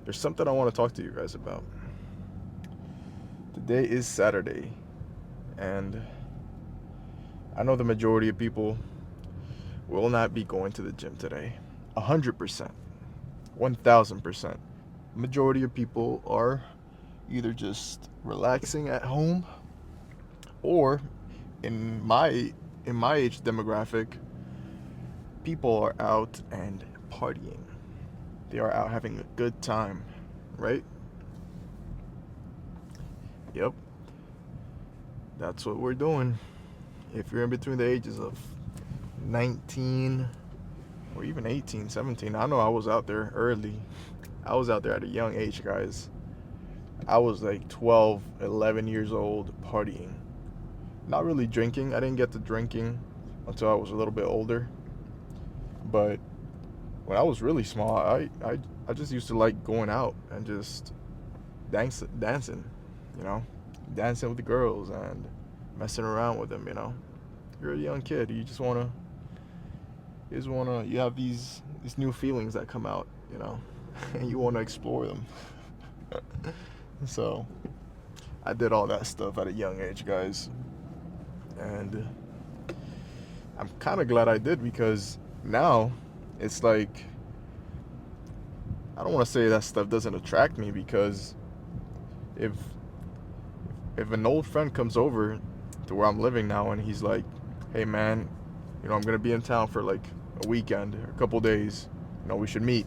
there's something I want to talk to you guys about. Today is Saturday, and I know the majority of people will not be going to the gym today. 100%, 1000%. Majority of people are either just relaxing at home or in my age demographic, people are out and partying. They are out having a good time, right? Yep, that's what we're doing. If you're in between the ages of 19 or even 18, 17, I know I was out there early. I was out there at a young age, guys. I was like 12, 11 years old partying. Not really drinking. I didn't get to drinking until I was a little bit older. But when I was really small, I just used to like going out and just dancing, you know, dancing with the girls and messing around with them, you know. You're a young kid. You have these new feelings that come out, you know, and you want to explore them. So I did all that stuff at a young age, guys, and I'm kind of glad I did because now it's like I don't want to say that stuff doesn't attract me because if if an old friend comes over to where I'm living now and he's like, "Hey man, you know I'm gonna be in town for like a weekend or a couple days. You know we should meet."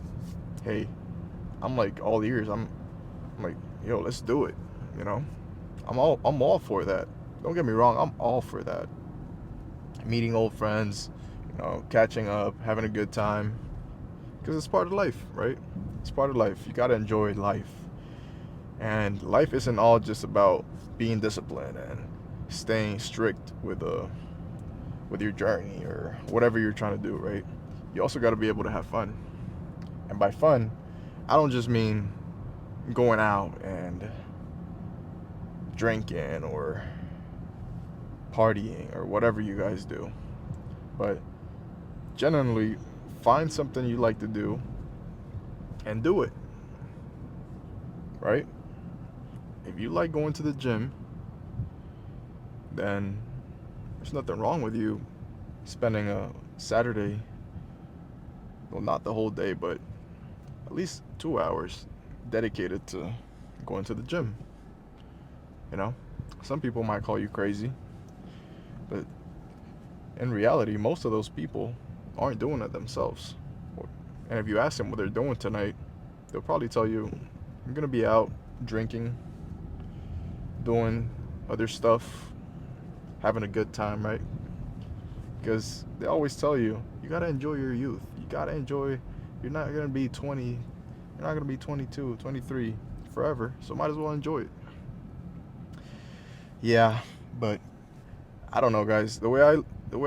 Hey, I'm like all ears. I'm like, "Yo, let's do it." You know, I'm all for that. Don't get me wrong, I'm all for that. Meeting old friends, you know, catching up, having a good time, because it's part of life, right? It's part of life. You gotta enjoy life, and life isn't all just about being disciplined and staying strict with your journey or whatever you're trying to do, right? You also got to be able to have fun. And by fun, I don't just mean going out and drinking or partying or whatever you guys do, but generally find something you like to do and do it, right? If you like going to the gym, then there's nothing wrong with you spending a Saturday, well, not the whole day, but at least 2 hours dedicated to going to the gym. You know, some people might call you crazy, but in reality, most of those people aren't doing it themselves. And if you ask them what they're doing tonight, they'll probably tell you, I'm going to be out drinking, doing other stuff, having a good time, right? Because they always tell you, you got to enjoy your youth. You got to enjoy, you're not going to be 20, you're not going to be 22, 23 forever, so might as well enjoy it. Yeah, but I don't know, guys. The way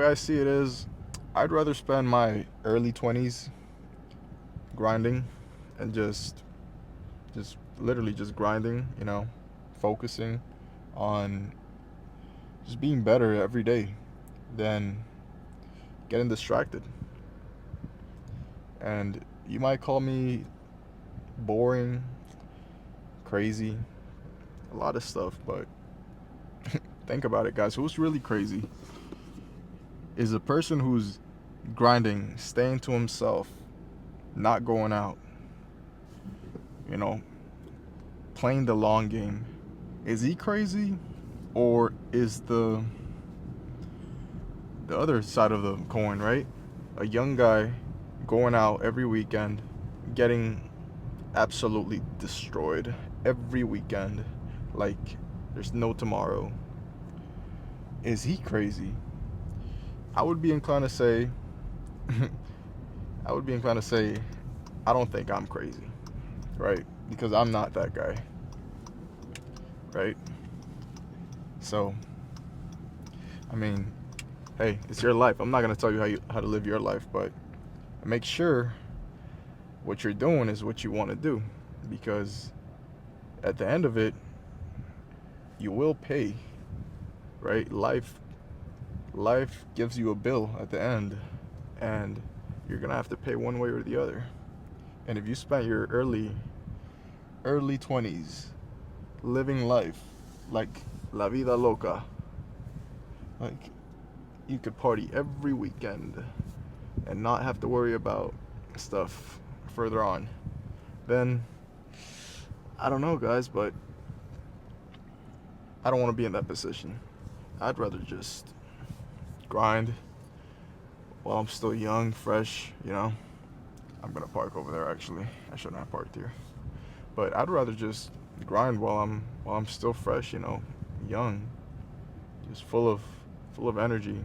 I see it is, I'd rather spend my early 20s grinding and just literally just grinding, you know, focusing on just being better every day than getting distracted. And you might call me boring, crazy, a lot of stuff, but think about it, guys. Who's really crazy is a person who's grinding, staying to himself, not going out, you know, playing the long game. Is he crazy, or is the other side of the coin, right? A young guy going out every weekend, getting absolutely destroyed every weekend, like there's no tomorrow. Is he crazy? I would be inclined to say, I would be inclined to say, I don't think I'm crazy, right? Because I'm not that guy, right? So, I mean, hey, it's your life. I'm not gonna tell you how to live your life, but make sure what you're doing is what you want to do, because at the end of it, you will pay, right? Life gives you a bill at the end, and you're gonna have to pay one way or the other. And if you spent your early early 20s, living life like la vida loca. Like, you could party every weekend and not have to worry about stuff further on. Then, I don't know, guys, but I don't want to be in that position. I'd rather just grind while I'm still young, fresh, you know. I'm gonna park over there actually. I shouldn't have parked here. But I'd rather just grind while I'm still fresh, you know, young, just full of energy.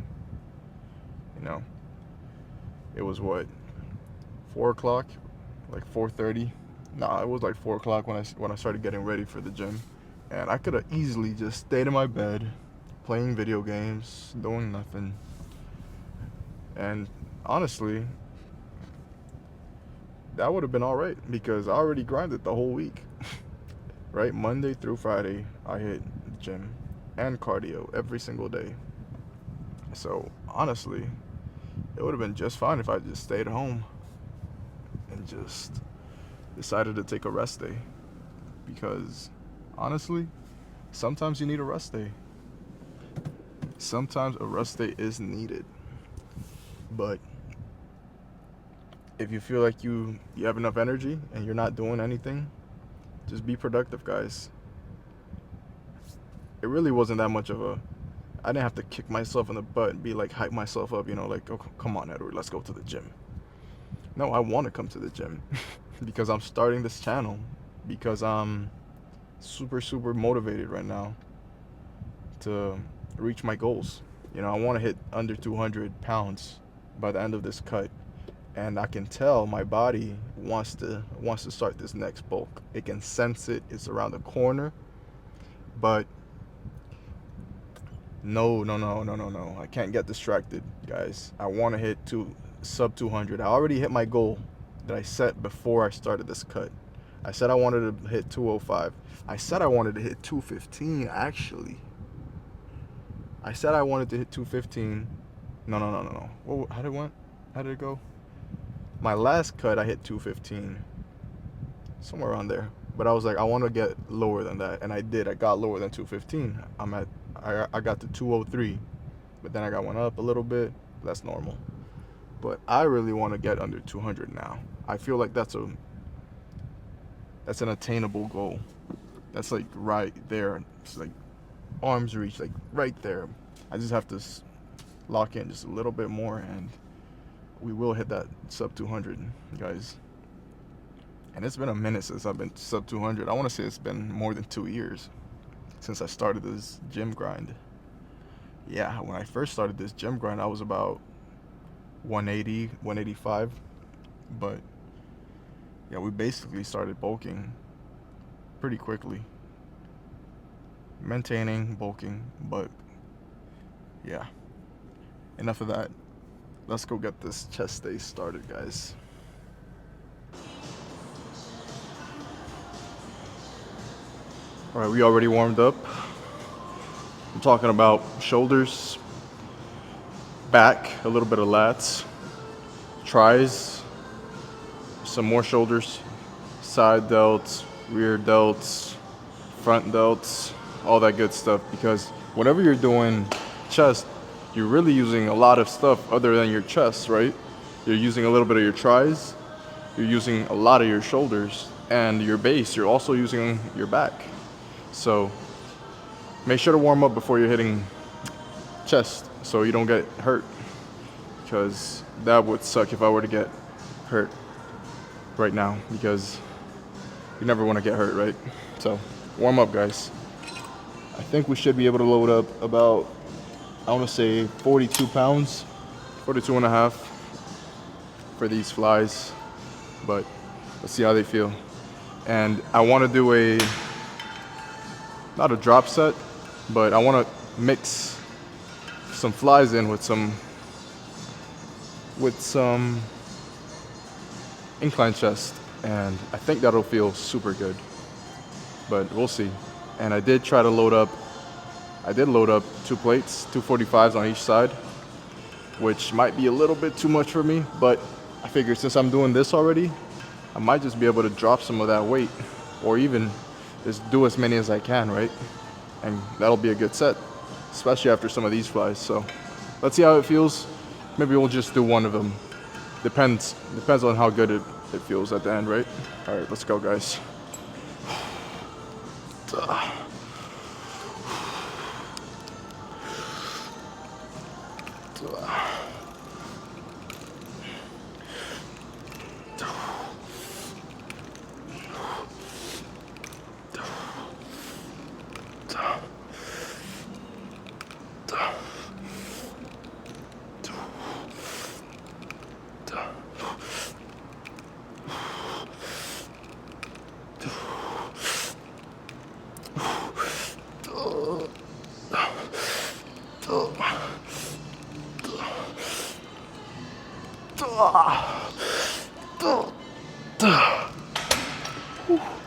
You know, it was what, 4 o'clock, like 4:30. Nah, it was like 4 o'clock when I started getting ready for the gym, and I could have easily just stayed in my bed, playing video games, doing nothing. And honestly, that would have been all right because I already grinded the whole week. Right? Monday through Friday, I hit the gym and cardio every single day. So honestly, it would have been just fine if I just stayed home and just decided to take a rest day. Because honestly, sometimes you need a rest day. Sometimes a rest day is needed. But if you feel like you have enough energy and you're not doing anything, just be productive, guys. It really wasn't that much of a, I didn't have to kick myself in the butt and be like, hype myself up, you know, like, oh, come on, Edward, let's go to the gym. No, I want to come to the gym because I'm starting this channel, because I'm super motivated right now to reach my goals. You know, I want to hit under 200 pounds by the end of this cut. And I can tell my body wants to start this next bulk. It can sense it. It's around the corner. But no. I can't get distracted, guys. I want to hit sub 200. I already hit my goal that I set before I started this cut. I said I wanted to hit 205. I said I wanted to hit 215, actually. I said I wanted to hit 215. No. Well, how did it go? My last cut, I hit 215, somewhere around there. But I was like, I want to get lower than that, and I did. I got lower than 215. I got to 203, but then I got one up a little bit. That's normal. But I really want to get under 200 now. I feel like that's an attainable goal. That's like right there. It's like arm's reach, like right there. I just have to lock in just a little bit more, and we will hit that sub 200, guys. And it's been a minute since I've been sub 200. I want to say it's been more than 2 years since I started this gym grind. Yeah, when I first started this gym grind, I was about 180, 185. But yeah, we basically started bulking pretty quickly. Maintaining, bulking, but yeah. Enough of that. Let's go get this chest day started, guys. All right, we already warmed up. I'm talking about shoulders, back, a little bit of lats, tries, some more shoulders, side delts, rear delts, front delts, all that good stuff. Because whenever you're doing chest, you're really using a lot of stuff other than your chest, right? You're using a little bit of your tries, you're using a lot of your shoulders, and your base, you're also using your back. So make sure to warm up before you're hitting chest so you don't get hurt, because that would suck if I were to get hurt right now, because you never want to get hurt, right? So warm up, guys. I think we should be able to load up about, I want to say 42 pounds, 42 and a half for these flies, but let's see how they feel. And I want to do not a drop set, but I want to mix some flies in with some incline chest, and I think that'll feel super good, but we'll see. And I did load up 2 plates, 245s on each side, which might be a little bit too much for me, but I figured since I'm doing this already, I might just be able to drop some of that weight or even just do as many as I can, right? And that'll be a good set, especially after some of these flies. So let's see how it feels. Maybe we'll just do one of them. Depends on how good it feels at the end, right? All right, let's go, guys.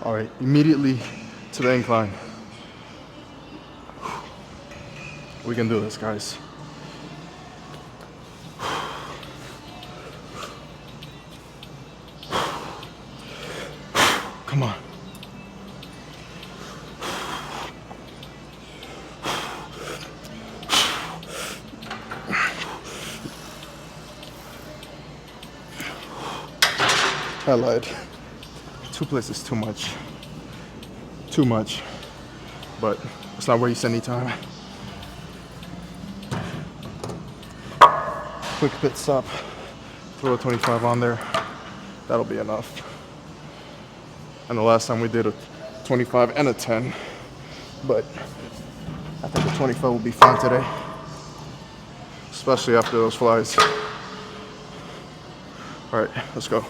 All right, immediately to the incline. We can do this, guys. Come on. I lied. 2 plates is too much. Too much. But let's not waste any time. Quick pit stop. Throw a 25 on there. That'll be enough. And the last time we did a 25 and a 10. But I think the 25 will be fine today. Especially after those flies. All right, let's go.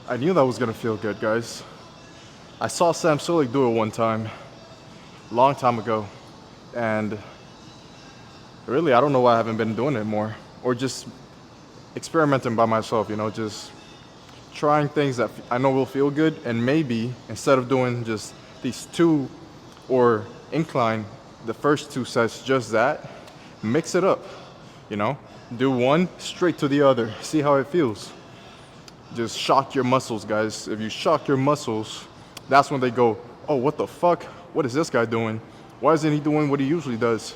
I knew that was gonna feel good, guys. I saw Sam Sulek do it one time, a long time ago, and really, I don't know why I haven't been doing it more, or just experimenting by myself, you know, just trying things that I know will feel good, and maybe instead of doing just these 2 or incline, the first 2 sets, just that, mix it up, you know, do one straight to the other, see how it feels. Just shock your muscles, guys. If you shock your muscles, that's when they go, oh, what the fuck? What is this guy doing? Why isn't he doing what he usually does?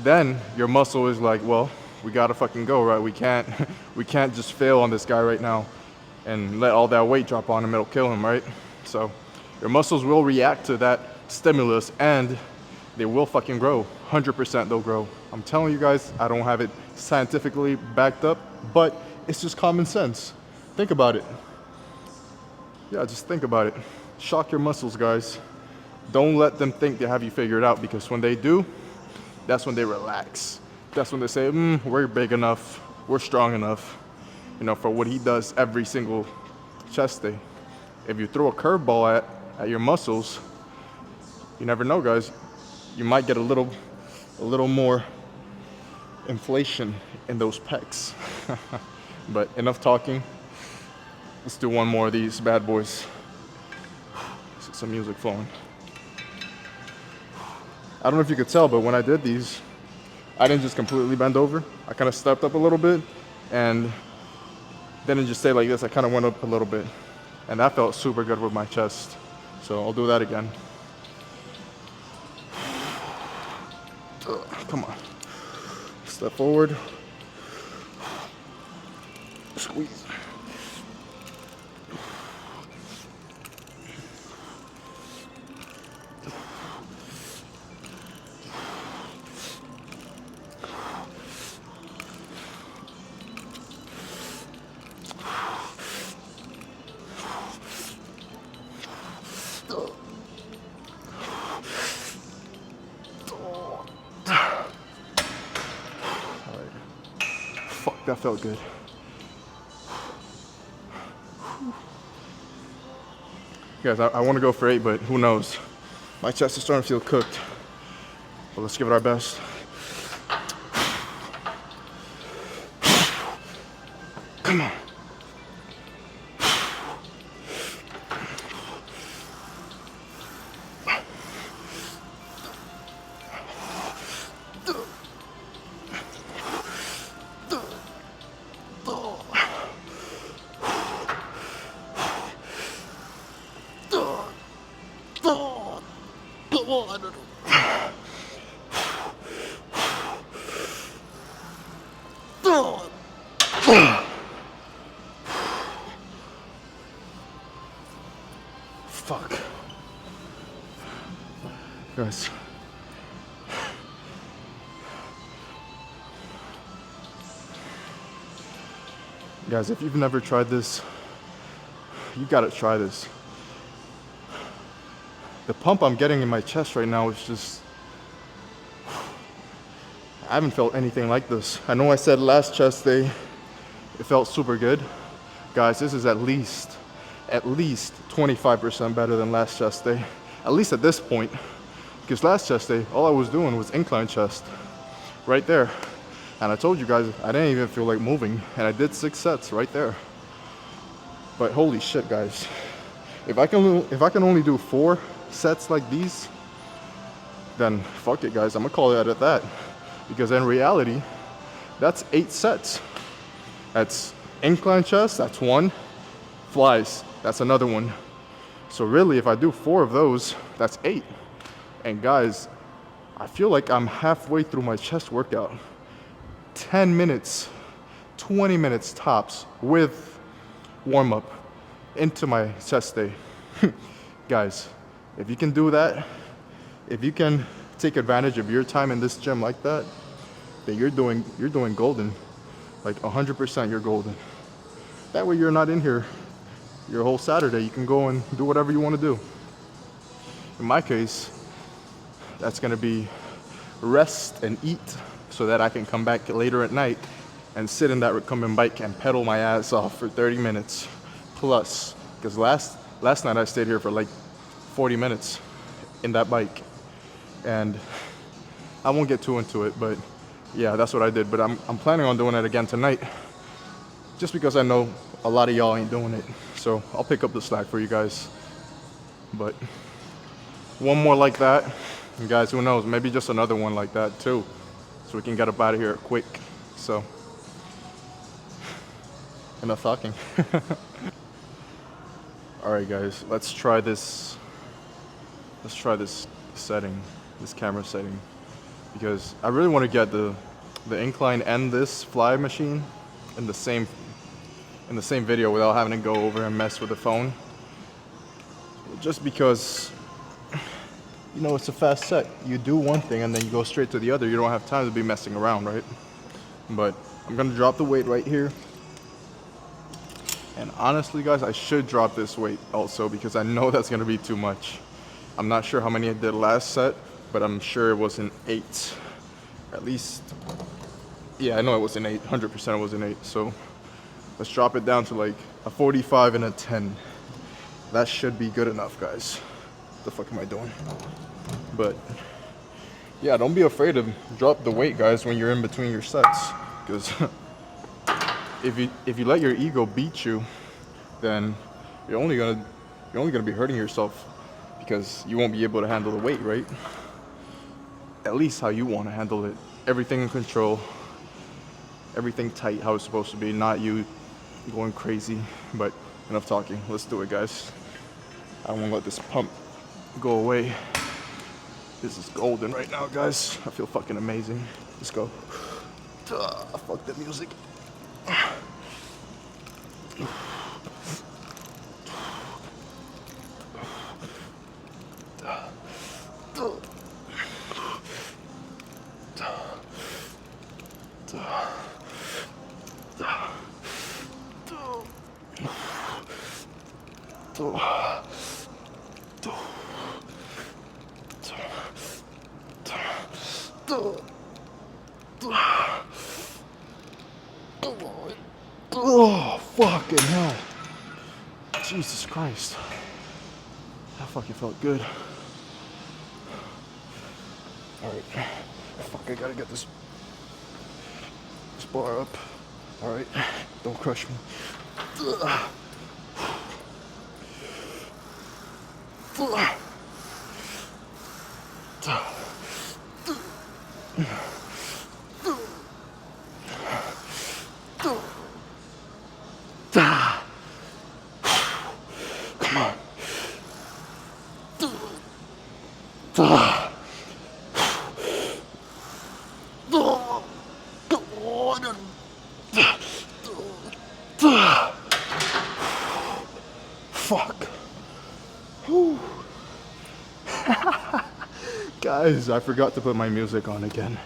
Then your muscle is like, well, we gotta fucking go, right? We can't just fail on this guy right now and let all that weight drop on him. It'll kill him, right? So your muscles will react to that stimulus and they will fucking grow. 100% they'll grow. I'm telling you guys, I don't have it scientifically backed up, but it's just common sense. Think about it. Yeah, just think about it. Shock your muscles, guys. Don't let them think they have you figured out, because when they do, that's when they relax. That's when they say, we're big enough, we're strong enough, you know, for what he does every single chest day. If you throw a curveball at your muscles, you never know, guys. You might get a little more inflation in those pecs. But enough talking. Let's do one more of these bad boys. See some music flowing. I don't know if you could tell, but when I did these, I didn't just completely bend over. I kind of stepped up a little bit and didn't just stay like this. I kind of went up a little bit. And that felt super good with my chest. So I'll do that again. Come on. Step forward. Squeeze. That felt good. Guys, I want to go for 8, but who knows? My chest is starting to feel cooked. But let's give it our best. Come on. Fuck. Guys. Guys, if you've never tried this, you gotta try this. The pump I'm getting in my chest right now is just... I haven't felt anything like this. I know I said last chest day, it felt super good. Guys, this is at least 25% better than last chest day. At least at this point. Because last chest day, all I was doing was incline chest. Right there. And I told you guys, I didn't even feel like moving. And I did 6 sets right there. But holy shit, guys. If I can only do 4 sets like these, then fuck it, guys. I'm gonna call it at that. Because in reality, that's 8 sets. That's incline chest, that's 1. Flies, that's another 1. So really, if I do 4 of those, that's 8. And guys, I feel like I'm halfway through my chest workout. 10 minutes, 20 minutes tops with warm-up into my chest day. Guys, if you can do that, if you can take advantage of your time in this gym like that, then you're doing golden. Like 100% you're golden. That way you're not in here your whole Saturday. You can go and do whatever you want to do. In my case, that's gonna be rest and eat so that I can come back later at night and sit in that recumbent bike and pedal my ass off for 30 minutes plus. Because last night I stayed here for like 40 minutes in that bike. And I won't get too into it, but yeah, that's what I did. But I'm planning on doing it again tonight, just because I know a lot of y'all ain't doing it. So I'll pick up the slack for you guys. But one more like that, and guys, who knows, maybe just another one like that too, so we can get up out of here quick. So enough talking. All right, guys, let's try this setting, this camera setting, because I really want to get the incline and this fly machine in the same video without having to go over and mess with the phone. Just because, you know, it's a fast set. You do one thing and then you go straight to the other. You don't have time to be messing around, right? But I'm gonna drop the weight right here. And honestly, guys, I should drop this weight also because I know that's gonna be too much. I'm not sure how many I did last set, but I'm sure it was an 8. At least, yeah, I know it was an 8. 100% it was an 8. So let's drop it down to like a 45 and a 10. That should be good enough, guys. What the fuck am I doing? But yeah, don't be afraid to drop the weight, guys, when you're in between your sets. Because if you let your ego beat you, then you're only gonna be hurting yourself, because you won't be able to handle the weight, right? At least how you want to handle it. Everything in control, everything tight how it's supposed to be, not you going crazy. But enough talking, let's do it, guys. I won't let this pump go away. This is golden right now, guys. I feel fucking amazing. Let's go. Fuck the music. Oh, fucking hell. Jesus Christ. That fucking felt good. Alright. Fuck, I gotta get this bar up. Alright. Don't crush me. Come on. Fuck. Whew. Guys, I forgot to put my music on again.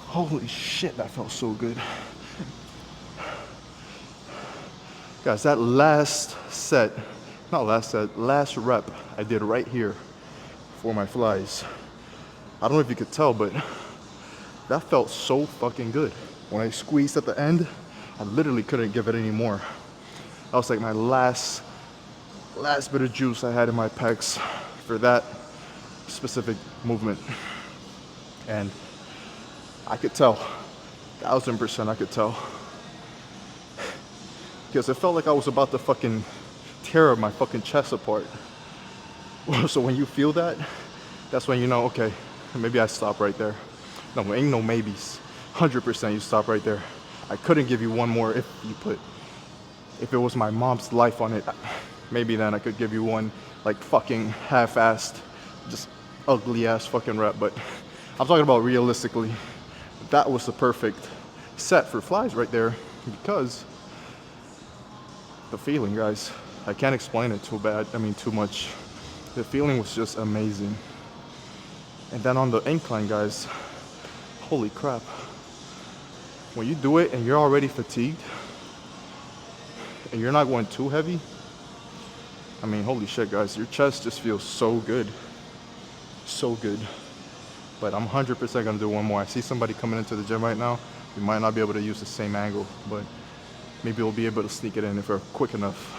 Holy shit, that felt so good. Guys, that last rep I did right here for my flies. I don't know if you could tell, but that felt so fucking good. When I squeezed at the end, I literally couldn't give it any more. That was like my last bit of juice I had in my pecs for that specific movement. And I could tell, 1000% I could tell. Because it felt like I was about to fucking tear my fucking chest apart. So when you feel that, that's when you know, okay, maybe I stop right there. No, ain't no maybes. 100% you stop right there. I couldn't give you one more if it was my mom's life on it. Maybe then I could give you one like fucking half-assed, just ugly ass fucking rep. But I'm talking about realistically. That was the perfect set for flies right there, because the feeling, guys, I can't explain it too much. The feeling was just amazing. And then on the incline, guys, holy crap. When you do it and you're already fatigued and you're not going too heavy, I mean, holy shit, guys, your chest just feels so good. So good. But I'm 100% gonna do one more. I see somebody coming into the gym right now. We might not be able to use the same angle, but maybe we'll be able to sneak it in if we're quick enough.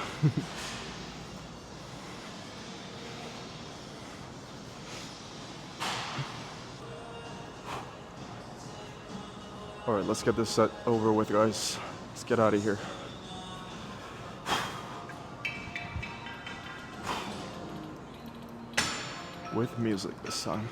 All right, let's get this set over with, guys. Let's get out of here. With music this time.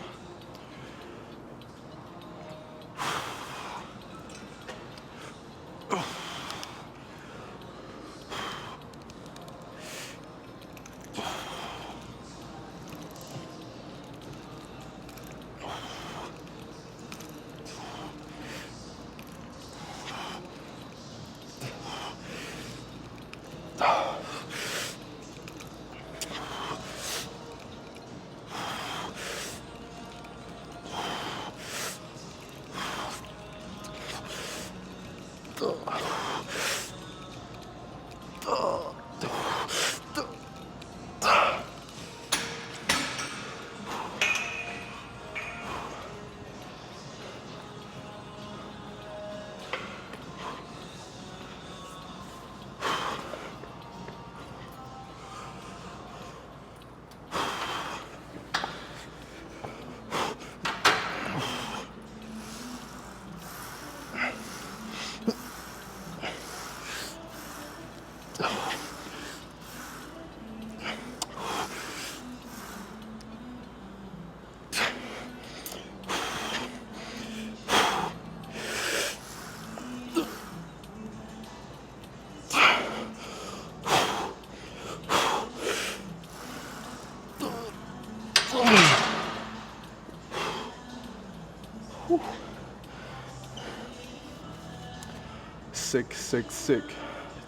Sick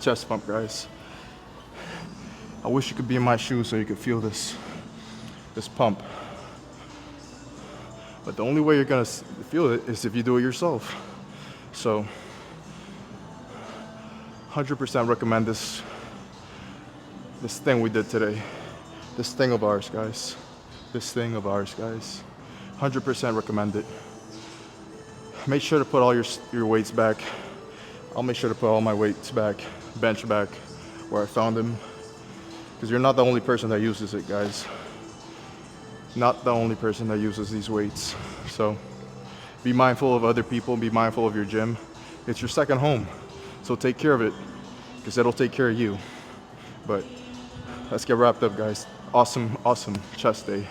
chest pump, guys. I wish you could be in my shoes so you could feel this pump. But the only way you're gonna feel it is if you do it yourself. So 100% recommend this thing we did today. This thing of ours, guys. 100% recommend it. Make sure to put all your weights back. I'll make sure to put all my weights back, bench back, where I found them. Because you're not the only person that uses it, guys. Not the only person that uses these weights. So be mindful of other people, be mindful of your gym. It's your second home, so take care of it, because it'll take care of you. But let's get wrapped up, guys. Awesome chest day.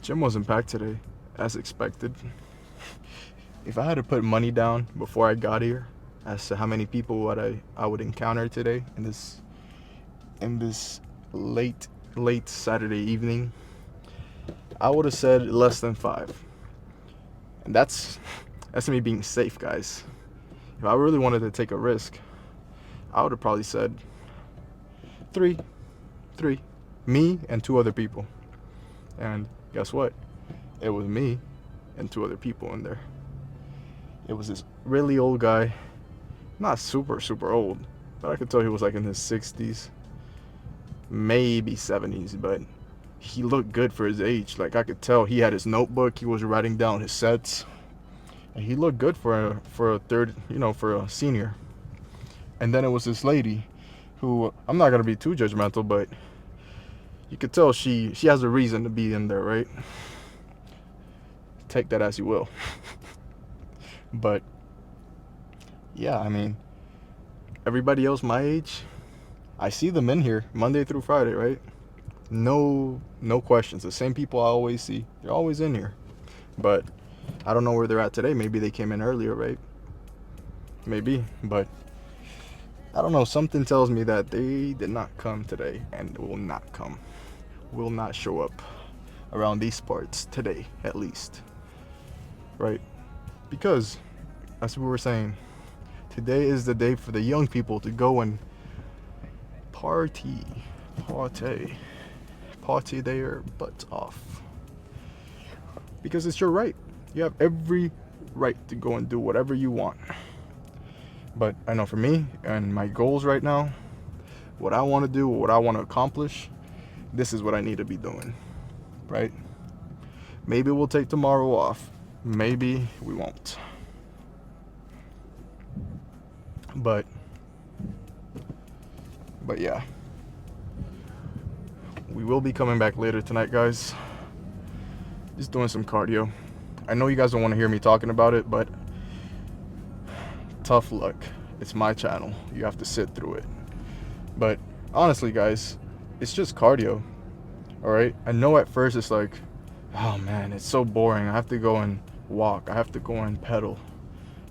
Gym wasn't packed today, as expected. If I had to put money down before I got here as to how many people I would encounter today in this late Saturday evening, I would have said less than 5. And that's me being safe, guys. If I really wanted to take a risk, I would have probably said 3. Me and 2 other people. And guess what? It was me and 2 other people in there. It was this really old guy, not super old, but I could tell he was like in his 60s, maybe 70s, but he looked good for his age. Like, I could tell he had his notebook, he was writing down his sets, and he looked good for a third, for a senior. And then it was this lady who, I'm not gonna be too judgmental, but you could tell she has a reason to be in there, right? Take that as you will. But yeah, I mean, everybody else my age, I see them in here Monday through Friday, right? No questions. The same people I always see, they're always in here. But I don't know where they're at today. Maybe they came in earlier, right? Maybe, but I don't know. Something tells me that they did not come today and will not show up around these parts today, at least, right? Because, as we were saying, today is the day for the young people to go and party their butts off. Because it's your right. You have every right to go and do whatever you want. But I know for me and my goals right now, what I want to do, what I want to accomplish, this is what I need to be doing, right? Maybe we'll take tomorrow off. Maybe we won't. But yeah. We will be coming back later tonight, guys. Just doing some cardio. I know you guys don't want to hear me talking about it, but tough luck. It's my channel. You have to sit through it. But honestly, guys, it's just cardio. Alright? I know at first it's like, oh man, it's so boring. I have to go and walk. I have to go and pedal.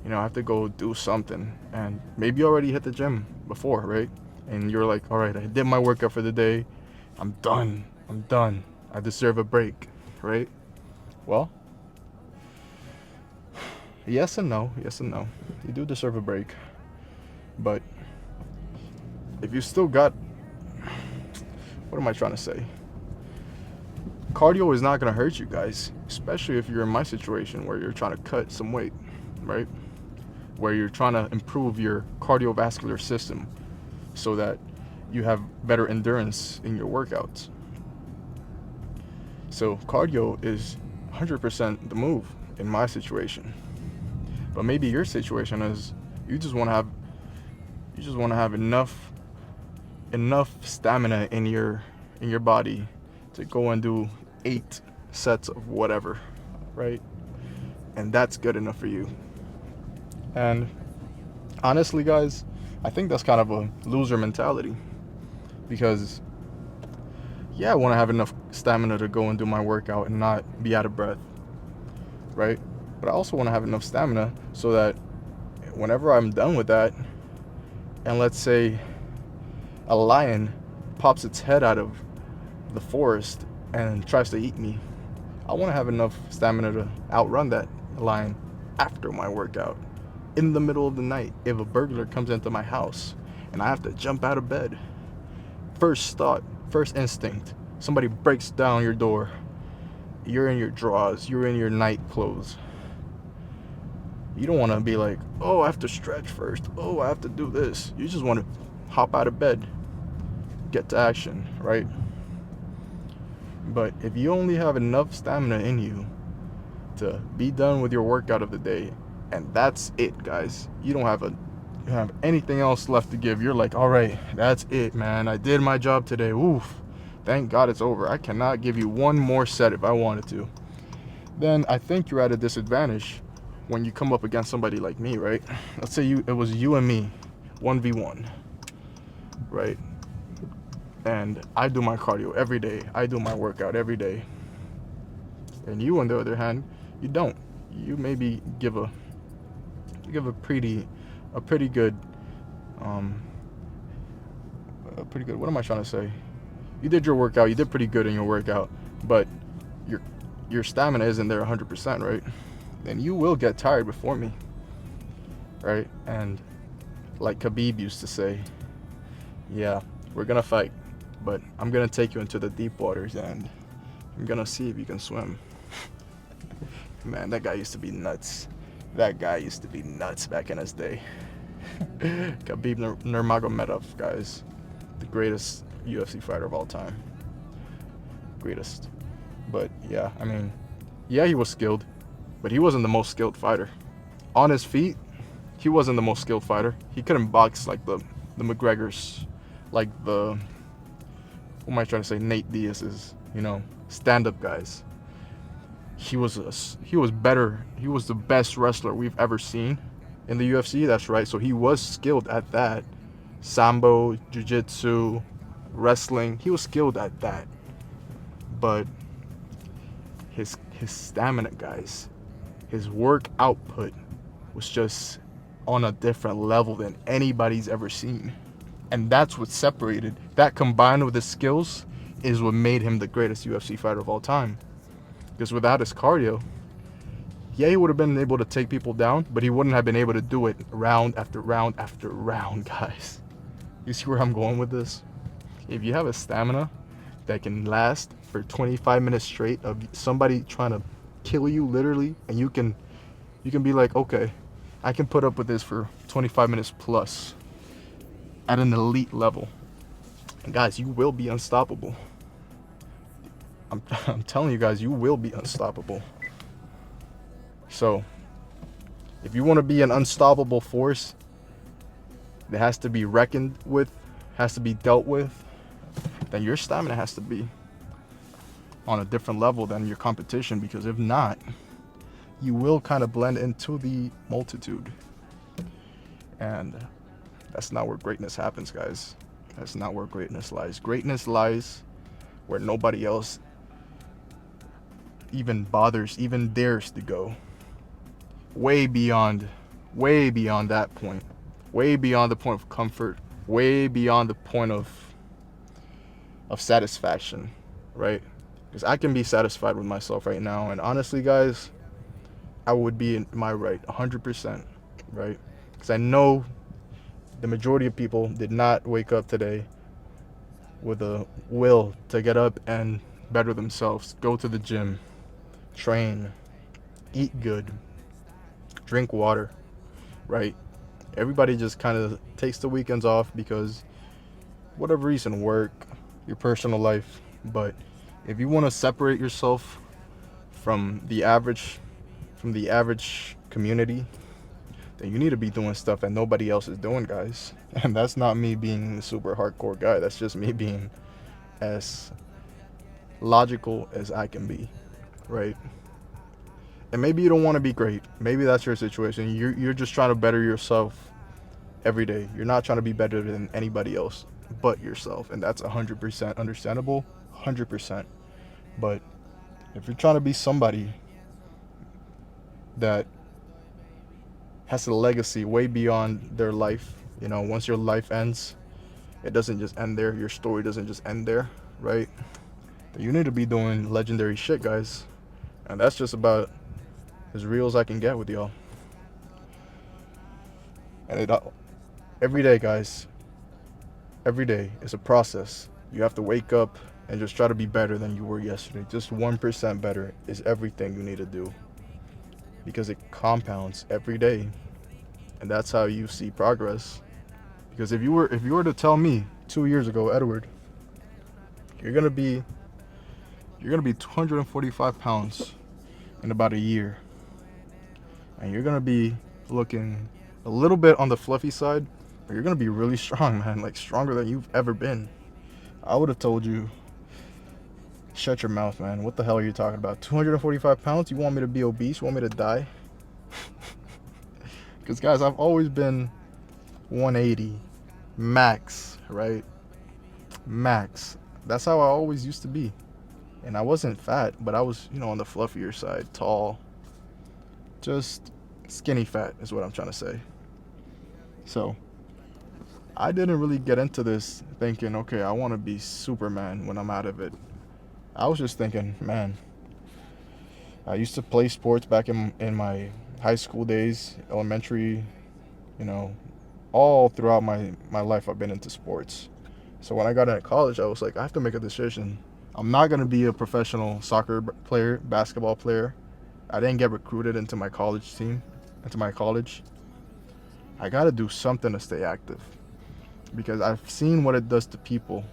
I have to go do something. And maybe you already hit the gym before, right? And you're like, alright, I did my workout for the day. I'm done. I deserve a break, right? Well, yes and no. You do deserve a break. But if you still got, what am I trying to say? Cardio is not going to hurt you guys, especially if you're in my situation where you're trying to cut some weight, right? Where you're trying to improve your cardiovascular system so that you have better endurance in your workouts. So cardio is 100% the move in my situation. But maybe your situation is you just want to have enough stamina in your body to go and do 8 sets of whatever, right? And that's good enough for you. And honestly, guys, I think that's kind of a loser mentality, because yeah, I want to have enough stamina to go and do my workout and not be out of breath, right? But I also want to have enough stamina so that whenever I'm done with that, and let's say a lion pops its head out of the forest and tries to eat me, I want to have enough stamina to outrun that lion after my workout. In the middle of the night, if a burglar comes into my house and I have to jump out of bed, first thought, first instinct, somebody breaks down your door, you're in your drawers, you're in your night clothes. You don't want to be like, oh, I have to stretch first, oh, I have to do this. You just want to hop out of bed, get to action, right? But if you only have enough stamina in you to be done with your workout of the day, and that's it, guys. You don't have anything else left to give. You're like, all right, that's it, man. I did my job today. Oof. Thank God it's over. I cannot give you one more set if I wanted to. Then I think you're at a disadvantage when you come up against somebody like me, right? Let's say it was you and me, 1v1, right? And I do my cardio every day. I do my workout every day. And you, on the other hand, you don't. You maybe give a pretty good what am I trying to say? You did your workout, you did pretty good in your workout, but your stamina isn't there 100%, right? Then you will get tired before me, right? And like Khabib used to say, yeah, we're gonna fight, but I'm gonna take you into the deep waters and I'm gonna see if you can swim. Man, that guy used to be nuts. That guy used to be nuts back in his day. Khabib Nurmagomedov, guys. The greatest UFC fighter of all time. Greatest. But yeah, I mean, yeah, he was skilled, but he wasn't the most skilled fighter. On his feet, he wasn't the most skilled fighter. He couldn't box like the McGregors, like the, what am I trying to say, Nate Diaz's, stand-up guys. He was better. He was the best wrestler we've ever seen in the UFC. That's right. So he was skilled at that. Sambo, jiu-jitsu, wrestling. He was skilled at that. But his stamina, guys, his work output was just on a different level than anybody's ever seen. And that's what separated. That combined with his skills is what made him the greatest UFC fighter of all time. Because without his cardio, yeah, he would have been able to take people down, but he wouldn't have been able to do it round after round after round, guys. You see where I'm going with this? If you have a stamina that can last for 25 minutes straight of somebody trying to kill you literally, and you can be like, okay, I can put up with this for 25 minutes plus at an elite level. And guys, you will be unstoppable. I'm telling you guys, you will be unstoppable. So, if you want to be an unstoppable force that has to be reckoned with, has to be dealt with, then your stamina has to be on a different level than your competition, because if not, you will kind of blend into the multitude. And that's not where greatness happens, guys. That's not where greatness lies. Greatness lies where nobody else even bothers, even dares to go. Way beyond that point. Way beyond the point of comfort. Way beyond the point of satisfaction, right? Because I can be satisfied with myself right now, and honestly, guys, I would be in my right 100%, right? Because I know the majority of people did not wake up today with a will to get up and better themselves, go to the gym, train, eat good, drink water, right? Everybody just kind of takes the weekends off because whatever reason, work, your personal life. But if you want to separate yourself from the average community, then you need to be doing stuff that nobody else is doing, guys. And that's not me being a super hardcore guy. That's just me being as logical as I can be, right? And maybe you don't want to be great. Maybe that's your situation. You're just trying to better yourself every day. You're not trying to be better than anybody else but yourself. And that's 100% understandable, 100%. But if you're trying to be somebody that has a legacy way beyond their life, once your life ends, it doesn't just end there. Your story doesn't just end there, right? You need to be doing legendary shit, guys. And that's just about as real as I can get with y'all. And every day, guys, every day is a process. You have to wake up and just try to be better than you were yesterday. Just 1% better is everything you need to do, because it compounds every day. And that's how you see progress. Because if you were to tell me 2 years ago, Edward, you're gonna be You're gonna be 245 pounds in about a year, and you're gonna be looking a little bit on the fluffy side, but you're gonna be really strong, man. Like stronger than you've ever been. I would have told you, shut your mouth, man. What the hell are you talking about? 245 pounds? You want me to be obese? You want me to die? Because, guys, I've always been 180 max, right? Max. That's how I always used to be. And I wasn't fat, but I was, on the fluffier side, tall. Just skinny fat is what I'm trying to say. So, I didn't really get into this thinking, okay, I want to be Superman when I'm out of it. I was just thinking, man, I used to play sports back in my high school days, elementary, all throughout my life I've been into sports. So when I got into college, I was like, I have to make a decision. I'm not going to be a professional soccer player, basketball player. I didn't get recruited into my college team, into my college. I got to do something to stay active because I've seen what it does to people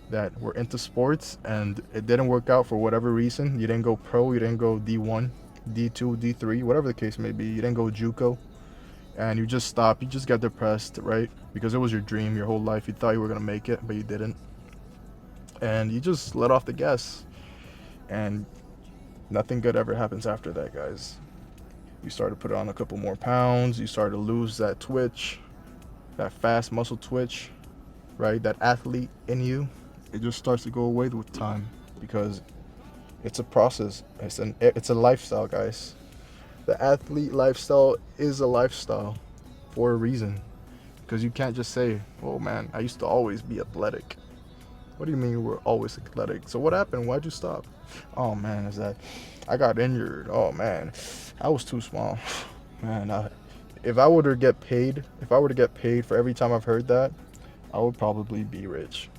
that were into sports and it didn't work out for whatever reason. You didn't go pro, you didn't go D1, D2, D3, whatever the case may be. You didn't go JUCO, and you just stopped. You just got depressed, right? Because it was your dream your whole life. You thought you were going to make it, but you didn't. And you just let off the gas. And nothing good ever happens after that, guys. You start to put on a couple more pounds. You start to lose that twitch, that fast muscle twitch, right? That athlete in you. It just starts to go away with time because it's a process. It's a lifestyle, guys. The athlete lifestyle is a lifestyle for a reason. Because you can't just say, oh man, I used to always be athletic. What do you mean you were always athletic? So what happened? Why'd you stop? Oh man, is that I got injured. Oh man, I was too small. Man, if I were to get paid for every time I've heard that, I would probably be rich.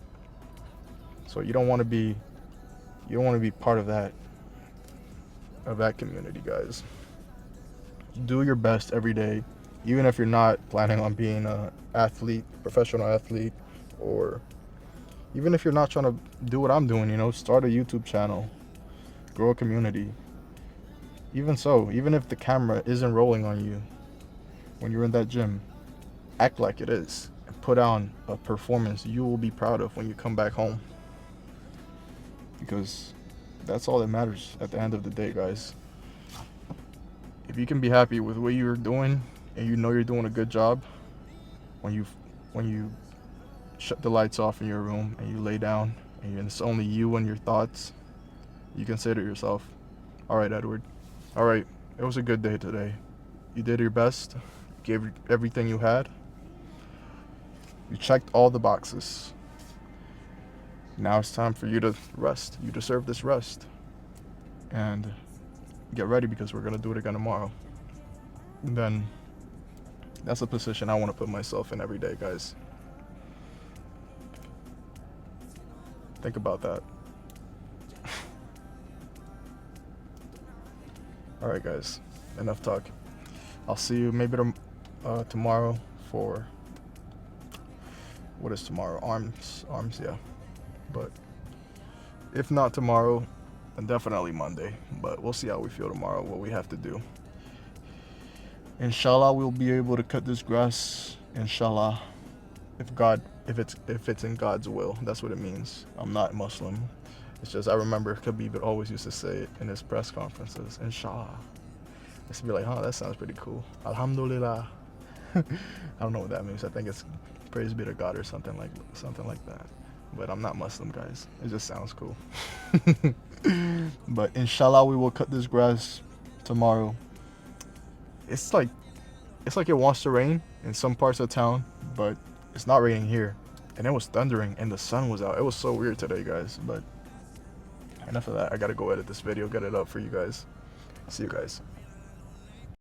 So you don't want to be part of that community, guys. Do your best every day, even if you're not planning on being a athlete, professional athlete, or even if you're not trying to do what I'm doing, start a YouTube channel, grow a community. Even so, even if the camera isn't rolling on you when you're in that gym, act like it is and put on a performance you will be proud of when you come back home. Because that's all that matters at the end of the day, guys. If you can be happy with what you're doing and you're doing a good job, when you shut the lights off in your room and you lay down and it's only you and your thoughts, you can say to yourself, all right, Edward, all right, it was a good day today. You did your best, gave everything you had, you checked all the boxes. Now it's time for you to rest. You deserve this rest. And get ready because we're going to do it again tomorrow. And then that's a position I want to put myself in every day, guys. Think about that. All right, guys. Enough talk. I'll see you maybe tomorrow for... What is tomorrow? Arms, yeah. But if not tomorrow, then definitely Monday. But we'll see how we feel tomorrow, what we have to do. Inshallah, we'll be able to cut this grass. Inshallah, if it's in God's will. That's what it means. I'm not Muslim. It's just I remember Khabib always used to say it in his press conferences. Inshallah. I used to be like, that sounds pretty cool. Alhamdulillah. I don't know what that means. I think it's praise be to God or something like that. But I'm not Muslim, guys. It just sounds cool. But inshallah, we will cut this grass tomorrow. It's like it wants to rain in some parts of town, but it's not raining here. And it was thundering and the sun was out. It was so weird today, guys. But enough of that. I gotta go edit this video, get it up for you guys. See you guys.